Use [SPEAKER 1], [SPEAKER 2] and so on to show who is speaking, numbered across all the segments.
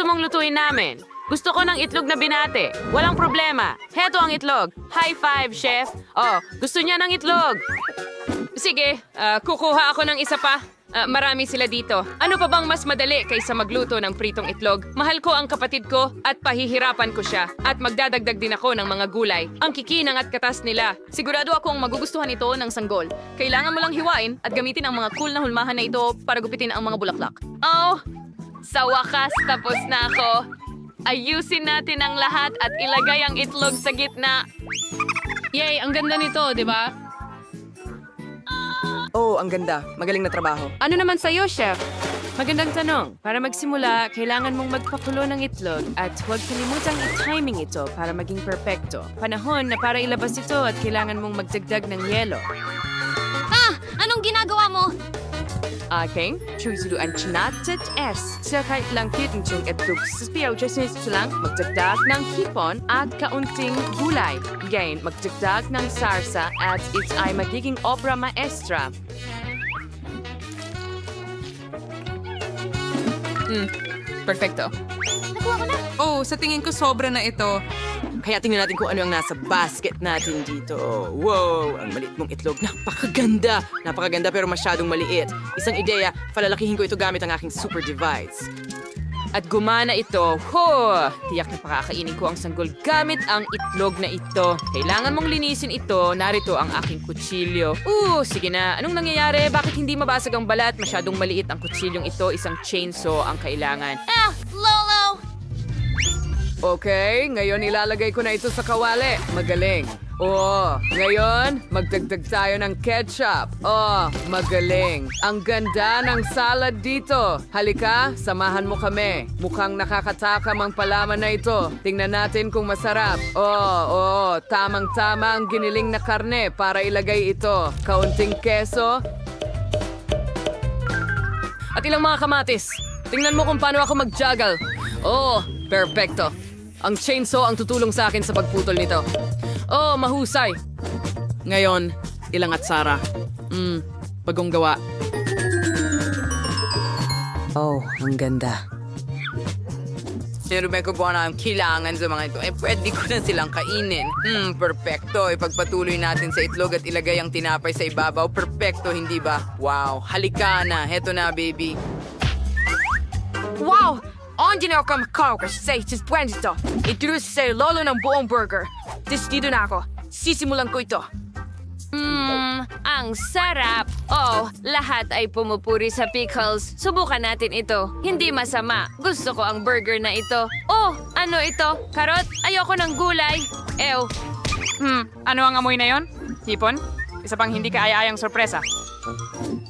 [SPEAKER 1] mong lutuin namin? Gusto ko ng itlog na binate. Walang problema. Heto ang itlog. High five, chef. Oh, gusto niya ng itlog. Sige, kukuha ako ng isa pa. Marami sila dito. Ano pa bang mas madali kaysa magluto ng pritong itlog? Mahal ko ang kapatid ko at pahihirapan ko siya. At magdadagdag din ako ng mga gulay. Ang kikinang at katas nila.
[SPEAKER 2] Sigurado akong magugustuhan ito ng sanggol. Kailangan mo lang hiwain at gamitin ang mga cool na hulmahan na ito para gupitin ang mga bulaklak.
[SPEAKER 1] Oh, sa wakas tapos na ako. Ayusin natin ang lahat at ilagay ang itlog sa gitna.
[SPEAKER 2] Yay, ang ganda nito, di ba?
[SPEAKER 3] Oh, ang ganda. Magaling na trabaho.
[SPEAKER 1] Ano naman sa'yo, chef? Magandang tanong. Para magsimula, kailangan mong magpakulo ng itlog at huwag kalimutang i-timing ito para maging perpekto. Panahon na para ilabas ito at kailangan mong magdagdag ng yelo.
[SPEAKER 2] Anong ginagawa mo?
[SPEAKER 1] Aking chuzuruan chinatet es. Sa kahit lang kitang chung itlog sa spiyaw ito lang magdagdag ng hipon at kaunting gulay. Gain, magdagdag ng sarsa at it ay magiging obra maestra.
[SPEAKER 2] Perfecto.
[SPEAKER 3] Oh, sa tingin ko sobra na ito. Kaya tingnan natin kung ano ang nasa basket natin dito. Wow, ang maliit mong itlog. Napakaganda! Napakaganda pero masyadong maliit. Isang ideya, palalakihin ko ito gamit ang aking super device.
[SPEAKER 1] At gumana ito. Tiyak na pakakainin ko ang sanggol gamit ang itlog na ito. Kailangan mong linisin ito. Narito ang aking kutsilyo. Sige na. Anong nangyayari? Bakit hindi mabasag ang balat? Masyadong maliit ang kutsilyong ito. Isang chainsaw ang kailangan.
[SPEAKER 2] Lolo!
[SPEAKER 3] Okay, ngayon ilalagay ko na ito sa kawali. Magaling. Ngayon, magdagdag tayo ng ketchup. Magaling. Ang ganda ng salad dito. Halika, samahan mo kami. Mukhang nakakatakam ang palaman na ito. Tingnan natin kung masarap. Tamang-tama ang giniling na karne para ilagay ito. Kaunting keso. At ilang mga kamatis. Tingnan mo kung paano ako mag-juggle. Perfecto. Ang chainsaw ang tutulong sa akin sa pagputol nito. Mahusay. Ngayon, ilang at Sara. Bagong gawa. Ang ganda. Pero may kukuha na ang kailangan sa mga ito. Pwede ko na silang kainin. Perfecto. Ipagpatuloy natin sa itlog at ilagay ang tinapay sa ibabaw. Perfecto, hindi ba? Wow. Halika na. Heto na, baby.
[SPEAKER 1] Wow! Hindi na ako makakaw kasi sa itis buwan ito. Ituloy sa lolo ng buong burger. Dito na ako. Sisimulan ko ito. Ang sarap. Lahat ay pumupuri sa pickles. Subukan natin ito. Hindi masama. Gusto ko ang burger na ito. Ano ito? Karot? Ayoko ng gulay. Ew.
[SPEAKER 2] Ano ang amoy na yon? Hipon? Isa pang hindi kaaya-ayang sorpresa.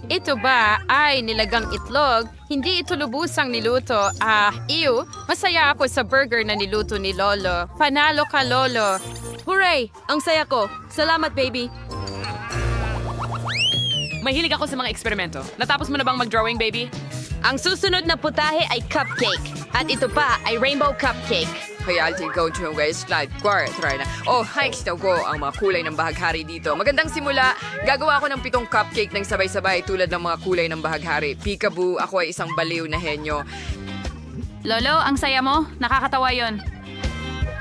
[SPEAKER 1] Ito ba ay nilagang itlog? Hindi ito lubusang niluto. Masaya ako sa burger na niluto ni Lolo. Panalo ka, Lolo. Hooray! Ang saya ko. Salamat, baby.
[SPEAKER 2] Mahilig ako sa mga eksperimento. Natapos mo na bang mag-drawing, baby?
[SPEAKER 1] Ang susunod na putahe ay cupcake. At ito pa ay rainbow cupcake.
[SPEAKER 3] Kaya I'll go to Westlight Quarter na. Hikes daw ko ang mga kulay ng bahaghari dito. Magandang simula. Gagawa ako ng 7 cupcake ng sabay-sabay tulad ng mga kulay ng bahaghari. Peekaboo, ako ay isang baliw na henyo.
[SPEAKER 2] Lolo, ang saya mo. Nakakatawa yon.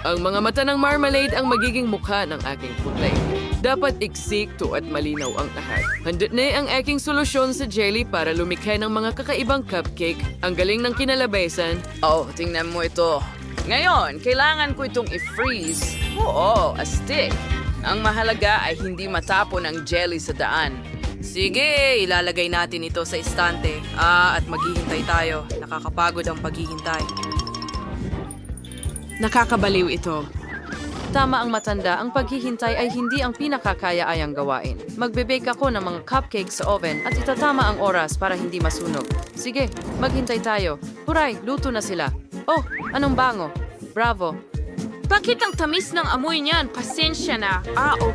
[SPEAKER 3] Ang mga mata ng marmalade ang magiging mukha ng aking putlay. Dapat iksikto at malinaw ang lahat. Handa na ang aking solusyon sa jelly para lumikha ng mga kakaibang cupcake. Ang galing ng kinalabaysan. Tingnan mo ito. Ngayon, kailangan ko itong i-freeze. Astig. Ang mahalaga ay hindi matapon ang jelly sa daan. Sige, ilalagay natin ito sa istante. At maghihintay tayo. Nakakapagod ang paghihintay. Nakakabaliw ito.
[SPEAKER 1] Tama ang matanda, ang paghihintay ay hindi ang pinakakaya-ayang gawain. Magbe-bake ako ng mga cupcake sa oven at itatama ang oras para hindi masunog. Sige, maghintay tayo. Huray, luto na sila. Anong bango? Bravo. Bakit ang tamis ng amoy niyan? Pasensya na.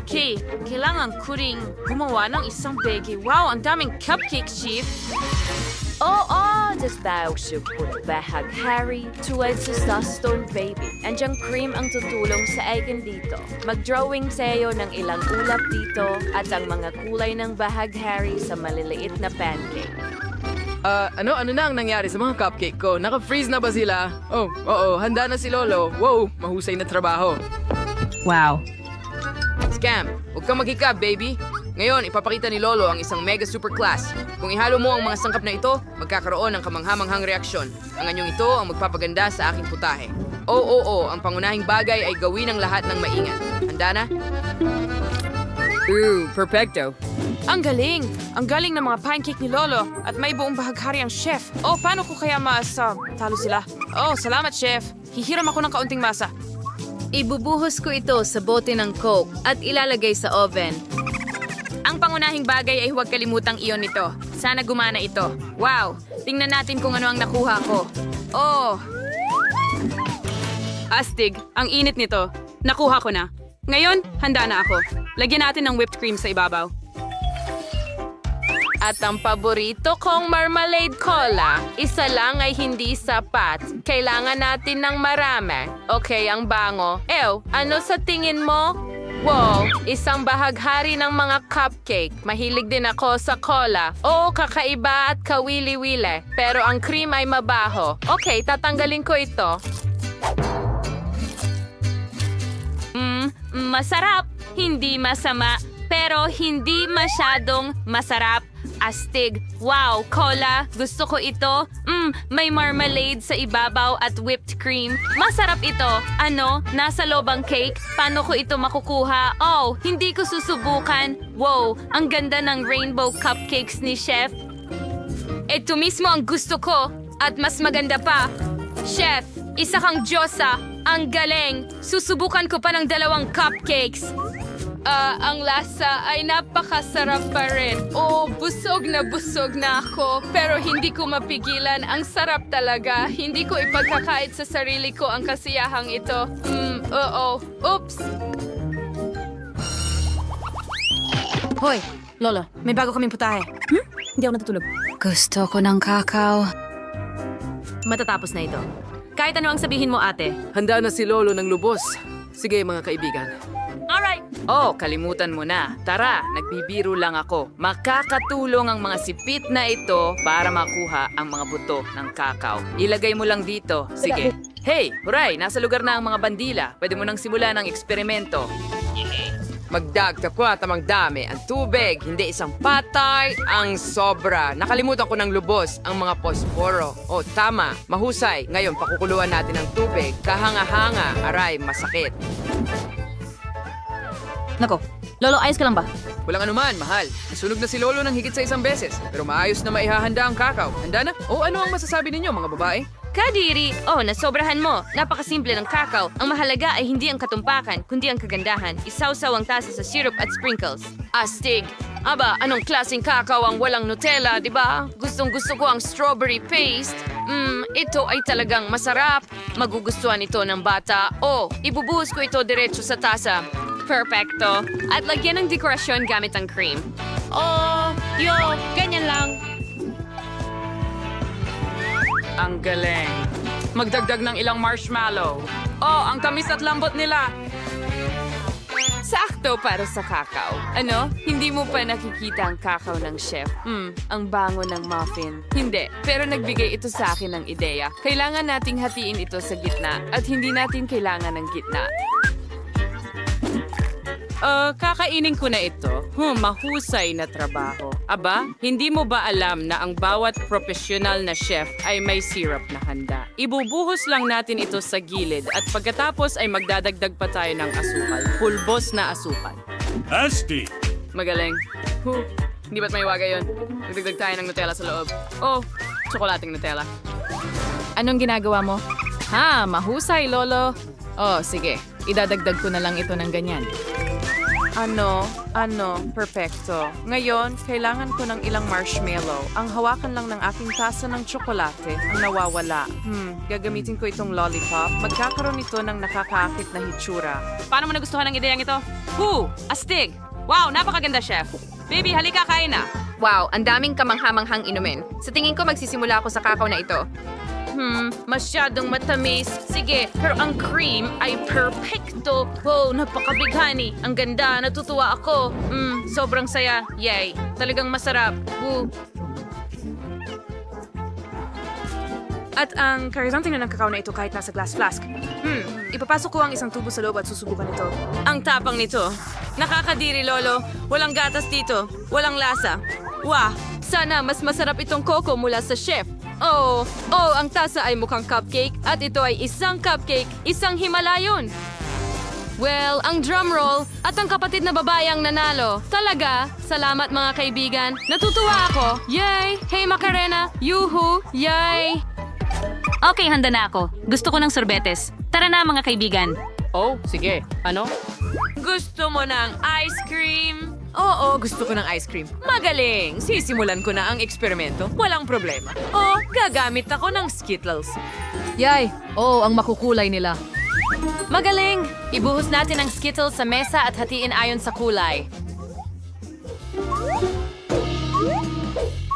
[SPEAKER 1] Okay. Kailangan ko ring gumawa ng isang bake. Wow, ang daming cupcake, Chief.
[SPEAKER 4] Dasbaw support bahaghari tuwad sa Stone Baby. Andiang cream ang tutulong sa akin dito. Mag-drawing sa'yo ng ilang ulap dito at ang mga kulay ng bahaghari sa maliliit na pancake.
[SPEAKER 3] Ano na ang nangyari sa mga cupcake ko? Naka-freeze na ba sila? Oh, oo, handa na si Lolo. Wow, mahusay na trabaho.
[SPEAKER 2] Wow.
[SPEAKER 3] Scam, huwag kang maghikab, baby. Ngayon, ipapakita ni Lolo ang isang mega super class. Kung ihalo mo ang mga sangkap na ito, magkakaroon ng kamanghamanghang reaksyon. Ang anyong ito ang magpapaganda sa aking putahe. Oo, ang pangunahing bagay ay gawin ang lahat ng maingat. Handa na? Perfecto.
[SPEAKER 1] Ang galing! Ang galing ng mga pancake ni Lolo at may buong bahaghari ang chef. Oh, paano ko kaya talo sila? Oh, salamat, chef. Hihiram ako ng kaunting masa.
[SPEAKER 2] Ibubuhos ko ito sa bote ng Coke at ilalagay sa oven. Ang pangunahing bagay ay huwag kalimutang iyon nito. Sana gumana ito. Wow! Tingnan natin kung ano ang nakuha ko. Oh! Astig, ang init nito. Nakuha ko na. Ngayon, handa na ako. Lagyan natin ng whipped cream sa ibabaw.
[SPEAKER 1] At ang paborito kong marmalade cola, isa lang ay hindi sapat. Kailangan natin ng marami. Okay, ang bango. Ano sa tingin mo? Wow, isang bahaghari ng mga cupcake. Mahilig din ako sa cola. Oo, kakaiba at kawili-wili. Pero ang cream ay mabaho. Okay, tatanggalin ko ito.
[SPEAKER 2] Masarap, hindi masama, pero hindi masyadong masarap. Astig. Wow, cola. Gusto ko ito. May marmalade sa ibabaw at whipped cream. Masarap ito. Ano? Nasa loob ang cake? Paano ko ito makukuha? Oh, hindi ko susubukan. Wow, ang ganda ng rainbow cupcakes ni Chef. Ito mismo ang gusto ko. At mas maganda pa. Chef, isa kang Diyosa. Ang galing. Susubukan ko pa ng 2 cupcakes. Ang lasa ay napakasarap pa rin. Oh, busog na ako. Pero hindi ko mapigilan. Ang sarap talaga. Hindi ko ipagkakait sa sarili ko ang kasiyahang ito. Oops.
[SPEAKER 1] Hoy, Lolo, may bago kaming putahe. Hindi ako natutulog.
[SPEAKER 2] Gusto ko ng kakao. Matatapos na ito. Kahit ano ang sabihin mo, ate.
[SPEAKER 3] Handa na si Lolo ng lubos. Sige, mga kaibigan.
[SPEAKER 2] Alright.
[SPEAKER 1] Oh, kalimutan mo na. Tara, nagbibiro lang ako. Makakatulong ang mga sipit na ito para makuha ang mga buto ng kakao. Ilagay mo lang dito. Sige. Hey, huray, nasa lugar na ang mga bandila. Pwede mo nang simulan ang eksperimento. Magdagdag ko at amang dami. Ang tubig, hindi isang patay, ang sobra. Nakalimutan ko ng lubos, ang mga posporo. Oh, tama, mahusay. Ngayon, pakukuluan natin ang tubig. Kahanga-hanga, aray, masakit.
[SPEAKER 2] Nako, Lolo, ayos ka lang ba?
[SPEAKER 3] Walang anuman, mahal. Nasunog na si Lolo ng higit sa 1 beses. Pero maayos na maihahanda ang kakao. Handa na? O ano ang masasabi ninyo, mga babae?
[SPEAKER 2] Kadiri! Oh, nasobrahan mo. Napakasimple ng kakao. Ang mahalaga ay hindi ang katumpakan, kundi ang kagandahan. Isawsaw ang tasa sa syrup at sprinkles.
[SPEAKER 1] Astig! Aba, anong klaseng kakao ang walang Nutella, di ba? Gustong-gusto ko ang strawberry paste. Ito ay talagang masarap. Magugustuhan ito ng bata. Oh, ibubuhos ko ito diretso sa tasa.
[SPEAKER 2] Perfecto. At lagyan ng dekorasyon gamit ang cream.
[SPEAKER 1] Oh, ganyan lang. Ang galing. Magdagdag ng ilang marshmallow. Oh, ang tamis at lambot nila. Sakto para sa kakao. Ano? Hindi mo pa nakikita ang kakao ng chef. Ang bango ng muffin. Hindi, pero nagbigay ito sa akin ng ideya. Kailangan nating hatiin ito sa gitna at hindi natin kailangan ng gitna. Kakainin ko na ito. Mahusay na trabaho. Aba, hindi mo ba alam na ang bawat profesional na chef ay may syrup na handa? Ibubuhos lang natin ito sa gilid at pagkatapos ay magdadagdag pa tayo ng asukal. Pulbos na asukal.
[SPEAKER 5] Asti!
[SPEAKER 1] Magaling. Hindi ba't may waga yun? Nagdagdag tayo ng Nutella sa loob. Oh, tsokolating Nutella. Anong ginagawa mo? Mahusay, Lolo. Oh, sige. Idadagdag ko na lang ito ng ganyan. Perfecto. Ngayon, kailangan ko ng ilang marshmallow. Ang hawakan lang ng aking tasa ng tsokolate ang nawawala. Gagamitin ko itong lollipop. Magkakaroon ito ng nakakaakit na hitsura.
[SPEAKER 2] Paano mo nagustuhan ang ideyang ito? Astig! Wow, napakaganda, Chef. Baby, halika, kain na.
[SPEAKER 6] Wow, ang daming kamanghamanghang inumin. Sa tingin ko magsisimula ako sa kakao na ito.
[SPEAKER 1] Masyadong matamis. Sige, pero ang cream ay perfecto. Wow, napakabighani. Ang ganda, natutuwa ako. Sobrang saya. Yay, talagang masarap.
[SPEAKER 5] At ang karizang tingnan ng kakao na ito kahit nasa glass flask. Ipapasok ko ang isang tubo sa loob at susubukan ito.
[SPEAKER 2] Ang tapang nito. Nakakadiri, Lolo. Walang gatas dito. Walang lasa. Wah!
[SPEAKER 1] Sana mas masarap itong coco mula sa chef. Ang tasa ay mukhang cupcake at ito ay isang cupcake, isang Himalayon. Well, ang drum roll at ang kapatid na babae ang nanalo. Talaga, salamat mga kaibigan. Natutuwa ako. Yay! Hey Macarena! Yuhu! Yay!
[SPEAKER 2] Okay, handa na ako. Gusto ko ng sorbetes. Tara na, mga kaibigan.
[SPEAKER 3] Oh, sige. Ano?
[SPEAKER 2] Gusto mo ng ice cream?
[SPEAKER 1] Oo, gusto ko ng ice cream. Magaling! Sisimulan ko na ang eksperimento. Walang problema. Gagamit ako ng Skittles. Yay! Ang makukulay nila. Magaling! Ibuhos natin ang Skittles sa mesa at hatiin ayon sa kulay.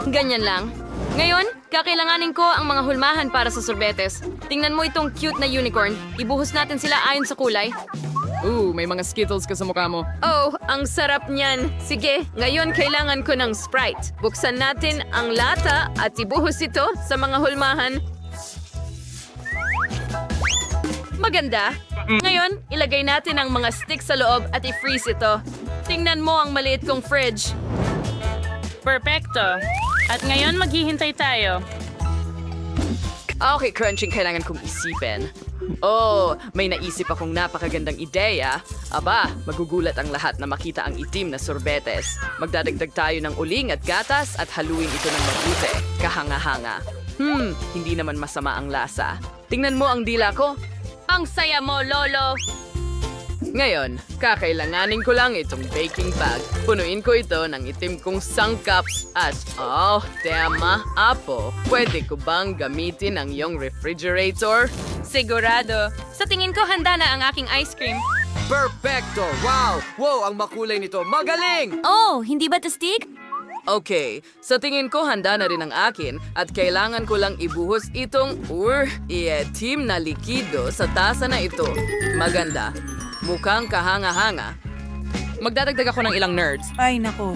[SPEAKER 1] Ganyan lang. Ngayon, kakailanganin ko ang mga hulmahan para sa sorbetes. Tingnan mo itong cute na unicorn. Ibuhos natin sila ayon sa kulay.
[SPEAKER 3] May mga Skittles ka sa mukha mo.
[SPEAKER 1] Ang sarap niyan. Sige, ngayon kailangan ko ng Sprite. Buksan natin ang lata at ibuhos ito sa mga hulmahan. Maganda. Ngayon, ilagay natin ang mga sticks sa loob at i-freeze ito. Tingnan mo ang maliit kong fridge.
[SPEAKER 2] Perfecto. At ngayon, maghihintay tayo.
[SPEAKER 1] Okay, crunching kailangan kong isipin. May naisip akong napakagandang ideya. Aba, magugulat ang lahat na makita ang itim na sorbetes. Magdadagdag tayo ng uling at gatas at haluin ito ng mabuti. Kahanga-hanga. Hindi naman masama ang lasa. Tingnan mo ang dila ko.
[SPEAKER 2] Ang saya mo, Lolo.
[SPEAKER 3] Ngayon, kakailanganin ko lang itong baking bag. Punuin ko ito ng itim kong sangkaps at, tema, Apo, pwede ko bang gamitin ang iyong refrigerator?
[SPEAKER 2] Sigurado. Sa tingin ko, handa na ang aking ice cream.
[SPEAKER 7] Perfecto! Wow! Wow, ang makulay nito. Magaling!
[SPEAKER 2] Oh, hindi ba tastig?
[SPEAKER 3] Okay, sa tingin ko handa na rin ang akin at kailangan ko lang ibuhos itong itim na likido sa tasa na ito. Maganda. Mukhang kahanga-hanga. Magdadagdag ako ng ilang nerds.
[SPEAKER 5] Ay, nako.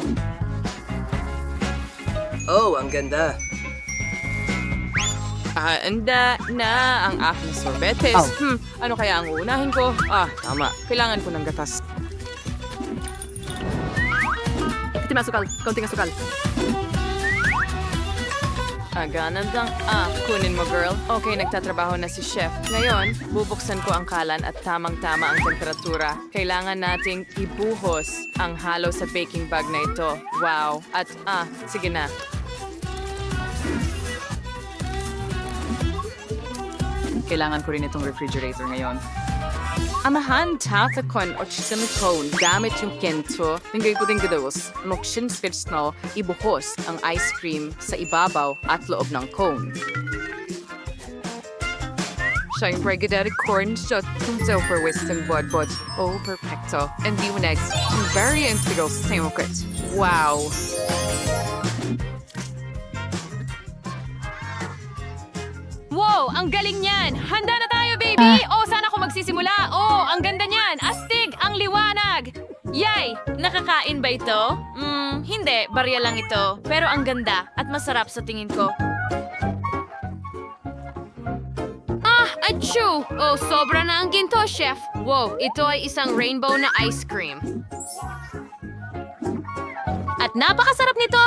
[SPEAKER 7] Ang ganda.
[SPEAKER 3] Handa na ang aking sorbetes. Ano kaya ang uunahin ko? Tama. Kailangan ko ng gatas.
[SPEAKER 1] Itim asukal. Kaunting asukal. Ganandang. Kunin mo, girl. Okay, nagtatrabaho na si chef. Ngayon, bubuksan ko ang kalan at tamang-tama ang temperatura. Kailangan nating ibuhos ang halo sa baking bag na ito. Wow. At, sige na. Kailangan ko rin itong refrigerator ngayon. Amahan tatakon o silikone gamit yung kento. Tingay ko din gados. Nukshin spitsno, ibuhos ang ice cream sa ibabaw at loob ng cone. Siyempre, gadari corn shot kung for western bodbod. Perfecto. And the next, very integral samokit. Wow.
[SPEAKER 2] Wow, ang galing niyan! Handa na tayo, baby! Saan ako magsisimula? Ang ganda niyan! Astig! Ang liwanag! Yay! Nakakain ba ito? Hindi. Barya lang ito. Pero ang ganda at masarap sa tingin ko.
[SPEAKER 1] Achoo! Sobra na ang ginto, chef. Wow, ito ay isang rainbow na ice cream.
[SPEAKER 2] At napakasarap nito!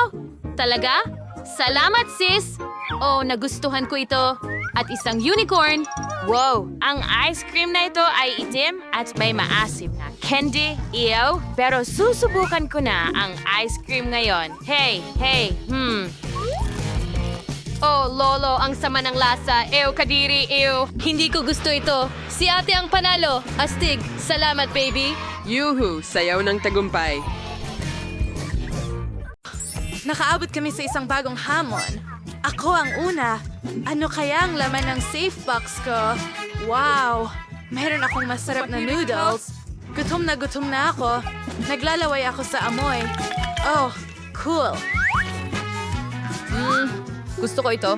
[SPEAKER 2] Talaga? Salamat, sis! Nagustuhan ko ito. At isang unicorn. Wow! Ang ice cream na ito ay itim at may maasim na candy. Ew! Pero susubukan ko na ang ice cream ngayon. Hey!
[SPEAKER 1] Lolo, ang sama ng lasa. Kadiri, Hindi ko gusto ito. Si ate ang panalo. Astig. Salamat, baby.
[SPEAKER 3] Yuhu! Sayaw ng tagumpay.
[SPEAKER 5] Nakaabot kami sa isang bagong hamon. Ako ang una. Ano kaya ang laman ng safe box ko? Wow! Meron akong masarap na noodles. Gutom na ako. Naglalaway ako sa amoy. Cool.
[SPEAKER 1] Gusto ko ito.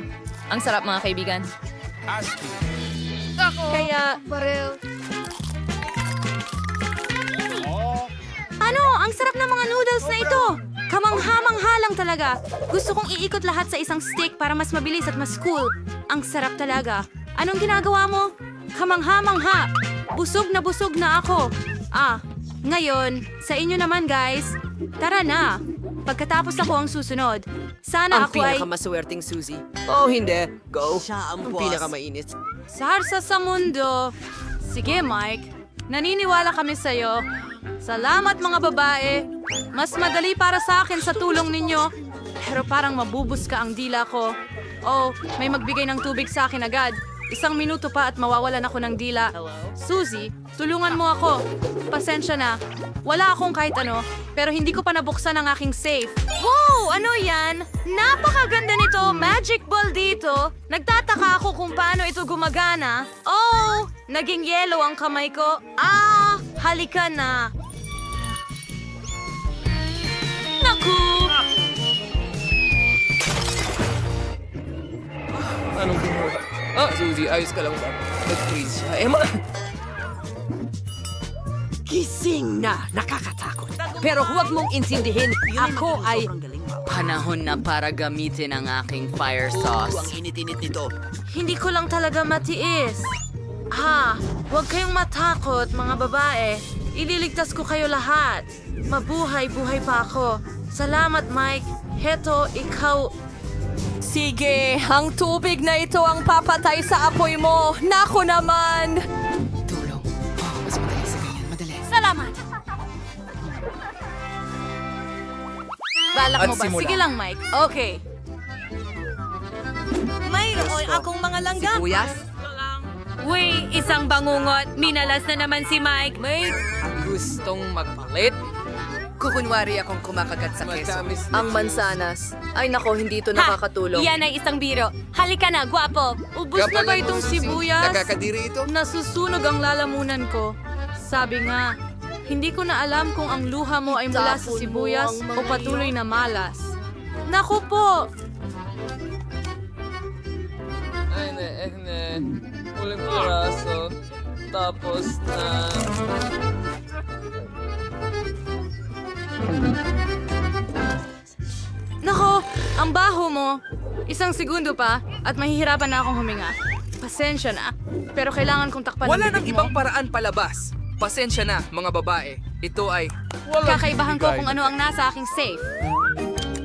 [SPEAKER 1] Ang sarap, mga kaibigan.
[SPEAKER 5] Kaya,
[SPEAKER 8] Ano? Ang sarap ng mga noodles na ito! Kamangha-mangha lang talaga. Gusto kong iikot lahat sa isang stick para mas mabilis at mas cool. ang sarap talaga. Anong ginagawa mo? Kamangha-mangha. Busog na ako. Ngayon, sa inyo naman guys. Tara na. Pagkatapos ako ang susunod. Sana
[SPEAKER 7] Ang
[SPEAKER 8] ako ay
[SPEAKER 7] pinakamaswerteng Suzy. Oh, hindi. Go.
[SPEAKER 9] Siya ang
[SPEAKER 7] Ang
[SPEAKER 9] boss.
[SPEAKER 7] pinakamainit.
[SPEAKER 5] Sarsa sa mundo. Sige, Mike. Naniniwala kami sa'yo. Salamat mga babae. Mas madali para sa akin sa tulong ninyo. Pero parang mabubus ka ang dila ko. Oh, may magbigay ng tubig sa akin agad. 1 minuto pa at mawawalan ako ng dila. Suzy, tulungan mo ako. Pasensya na. Wala akong kahit ano, pero hindi ko pa nabuksan ang aking safe.
[SPEAKER 8] Wow! Ano yan? Napakaganda nito! Magic ball dito! Nagtataka ako kung paano ito gumagana. Oh! Naging yellow ang kamay ko. Halika na! Naku!
[SPEAKER 7] Anong ginawa? Suzy, ayos ka lang ba? Nag-freeze siya. Emma!
[SPEAKER 9] Gising na! Nakakatakot. Pero huwag mong insindihin, ako ay...
[SPEAKER 10] Panahon na para gamitin ang aking fire sauce.
[SPEAKER 9] Ang init-init nito.
[SPEAKER 5] Hindi ko lang talaga matiis. Huwag kayong matakot, mga babae. Ililigtas ko kayo lahat. Mabuhay-buhay pa ako. Salamat, Mike. Heto, ikaw...
[SPEAKER 6] Sige, ang tubig na ito ang papatay sa apoy mo. Nako naman!
[SPEAKER 10] Tulong. Oh, mas madali sa ganyan. Madali.
[SPEAKER 8] Salamat!
[SPEAKER 5] Balak
[SPEAKER 7] At
[SPEAKER 5] mo ba?
[SPEAKER 7] simula.
[SPEAKER 5] Sige lang, Mike. Okay.
[SPEAKER 8] Mayroon akong mga langgam.
[SPEAKER 9] Sibuyas?
[SPEAKER 2] Uy, isang bangungot. Minalas na naman si Mike.
[SPEAKER 7] Gustong magpalit?
[SPEAKER 3] Kukunwari akong kumakagat sa keso.
[SPEAKER 7] Matamis.
[SPEAKER 1] Ang mansanas. Ay nako, hindi ito nakakatulong.
[SPEAKER 8] Yan ay isang biro. Halika na, gwapo.
[SPEAKER 5] Ubus na ba itong sibuyas?
[SPEAKER 7] Nakakadiri ito?
[SPEAKER 5] Nasusunog ang lalamunan ko. Sabi nga, hindi ko na alam kung ang luha mo ay mula sa sibuyas o patuloy na malas. Naku po!
[SPEAKER 3] Ay, Uling piraso. Tapos na...
[SPEAKER 5] Nako, ang baho mo. 1 segundo pa at mahihirapan na akong huminga. Pasensya na, pero kailangan kong takpan
[SPEAKER 11] Wala
[SPEAKER 5] ang
[SPEAKER 11] nang
[SPEAKER 5] bibig
[SPEAKER 11] ibang
[SPEAKER 5] mo.
[SPEAKER 11] paraan palabas. Pasensya na, mga babae. Ito ay...
[SPEAKER 5] Kakaibahan ko kung ano ang nasa aking safe.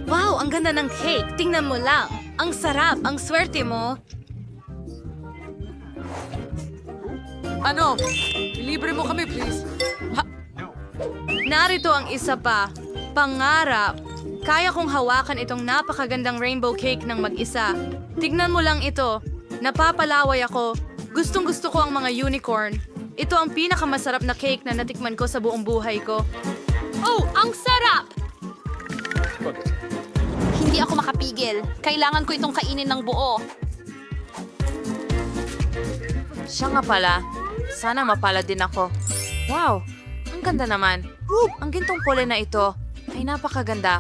[SPEAKER 8] Wow, ang ganda ng cake. Tingnan mo lang. Ang sarap, ang swerte mo.
[SPEAKER 3] Ano? Libre mo kami, please.
[SPEAKER 5] Narito ang isa pa. Pangarap. Kaya kong hawakan itong napakagandang rainbow cake ng mag-isa. Tignan mo lang ito. Napapalaway ako. Gustong-gusto ko ang mga unicorn. Ito ang pinakamasarap na cake na natikman ko sa buong buhay ko.
[SPEAKER 8] Oh, ang sarap!
[SPEAKER 2] Hindi ako makapigil. Kailangan ko itong kainin ng buo.
[SPEAKER 1] Siya nga pala. Sana mapalad din ako. Wow, ang ganda naman. Ang gintong pole na ito ay napakaganda.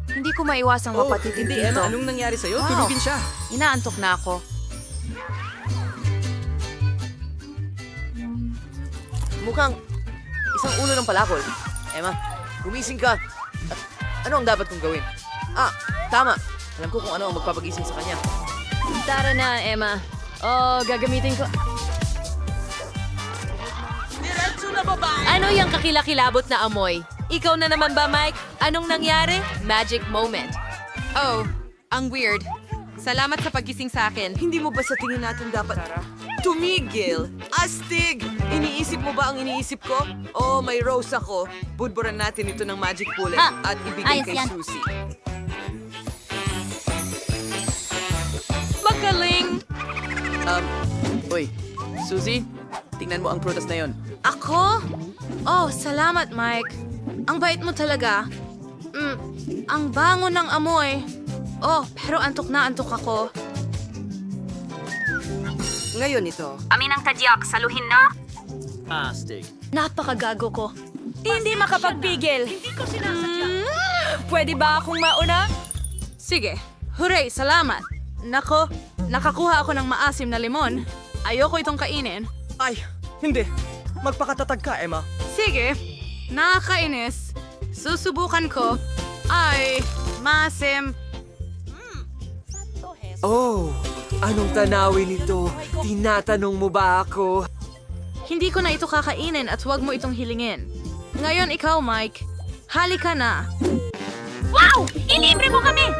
[SPEAKER 1] Hindi ko maiwasang mapatitig
[SPEAKER 9] Hindi,
[SPEAKER 1] dito.
[SPEAKER 9] Emma, anong nangyari sa'yo?
[SPEAKER 1] Wow.
[SPEAKER 9] Tulugin siya.
[SPEAKER 1] Inaantok na ako.
[SPEAKER 7] Mukhang isang ulo ng palakol. Emma, gumising ka. At ano ang dapat kong gawin? Tama. Alam ko kung ano ang magpapagising sa kanya.
[SPEAKER 8] Tara na, Emma. Oh, gagamitin ko...
[SPEAKER 1] Ano yung kakilakilabot na amoy? Ikaw na naman ba, Mike? Anong nangyari? Magic moment.
[SPEAKER 6] Oh, ang weird. Salamat sa pagising sa akin.
[SPEAKER 9] Hindi mo ba sa tingin natin dapat tumigil? Astig! Iniisip mo ba ang iniisip ko? Oh, may rose ako. Budburan natin ito ng magic bullet at ibigay
[SPEAKER 8] ayos
[SPEAKER 9] kay
[SPEAKER 8] yan.
[SPEAKER 9] Susie.
[SPEAKER 5] Magaling!
[SPEAKER 7] Uy, Suzy, tingnan mo ang prutas na yon.
[SPEAKER 5] Ako? Oh, salamat, Mike. Ang bait mo talaga. Ang bango ng amoy. Oh, pero antok na antok ako.
[SPEAKER 9] Ngayon ito.
[SPEAKER 2] Aminang tadyak, saluhin na.
[SPEAKER 8] Napakagago ko. Hindi makapagpigil. Hindi ko sinasadya. Pwede ba akong mauna?
[SPEAKER 5] Sige. Hooray, salamat. Nako, nakakuha ako ng maasim na limon. Ayoko itong kainin.
[SPEAKER 9] Ay, hindi. Magpakatatag ka, Emma.
[SPEAKER 5] Sige, nakakainis. Susubukan ko. Ay, maasim.
[SPEAKER 9] Oh, Anong tanawin ito? Tinatanong mo ba ako?
[SPEAKER 5] Hindi ko na ito kakainin at huwag mo itong hilingin. Ngayon ikaw, Mike. Halika na.
[SPEAKER 2] Wow! Ilibre mo kami!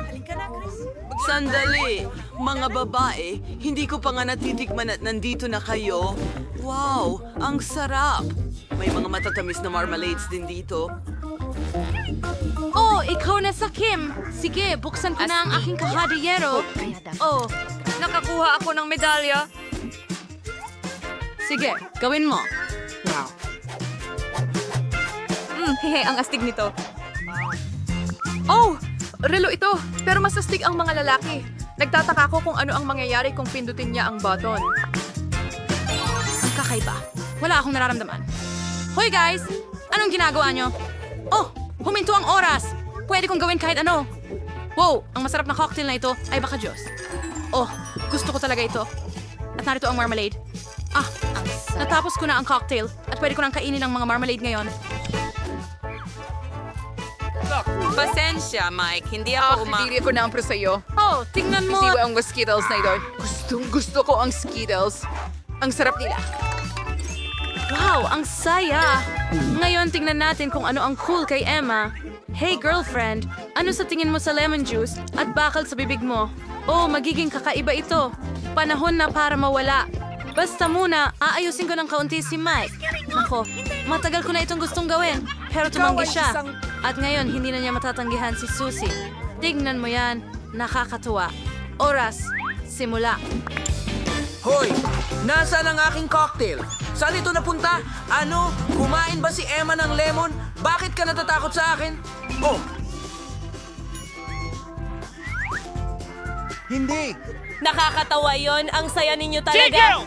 [SPEAKER 9] Sandali, mga babae, hindi ko pa nga natitikman at nandito na kayo. Wow, ang sarap! May mga matatamis na marmalades din dito.
[SPEAKER 5] Oh, ikaw na sa Kim. Sige, buksan ko na ang aking kahadiyero. Oh,
[SPEAKER 6] Nakakuha ako ng medalya.
[SPEAKER 5] sige, gawin mo.
[SPEAKER 6] Ang astig nito.
[SPEAKER 5] Oh, relo ito. Pero mas astig ang mga lalaki. Nagtataka ko kung ano ang mangyayari kung pindutin niya ang button. Ang kakaiba. Wala akong nararamdaman. Hoy guys! Anong ginagawa nyo? Oh, huminto ang oras. Pwede kong gawin kahit ano. Wow, ang masarap na cocktail na ito ay baka Diyos. Oh, gusto ko talaga ito. At narito ang marmalade. Ah, natapos ko na ang cocktail at pwede ko nang kainin ang mga marmalade ngayon.
[SPEAKER 10] Pasensya, Mike. Hindi ako
[SPEAKER 1] Hindi ko na ang sa'yo.
[SPEAKER 5] Oh, tingnan mo.
[SPEAKER 1] Hindi ang Skittles na ito. Gusto ko ang Skittles. Ang sarap nila.
[SPEAKER 5] Wow, ang saya! Ngayon, tingnan natin kung ano ang cool kay Emma. Hey girlfriend, ano sa tingin mo sa lemon juice at bakal sa bibig mo? Oh, magiging kakaiba ito. Panahon na para mawala. Basta muna, aayusin ko ng kaunti si Mike. Nako, matagal ko na itong gustong gawin, pero tumanggi siya. At ngayon, hindi na niya matatanggihan si Susie. Tignan mo yan, nakakatuwa. Oras, simula.
[SPEAKER 9] Hoy! Nasaan ang aking cocktail? Saan ito napunta? Ano? Kumain ba si Emma ng lemon? Bakit ka natatakot sa akin? Oh! Hindi!
[SPEAKER 6] Nakakatawa yon. Ang saya ninyo talaga.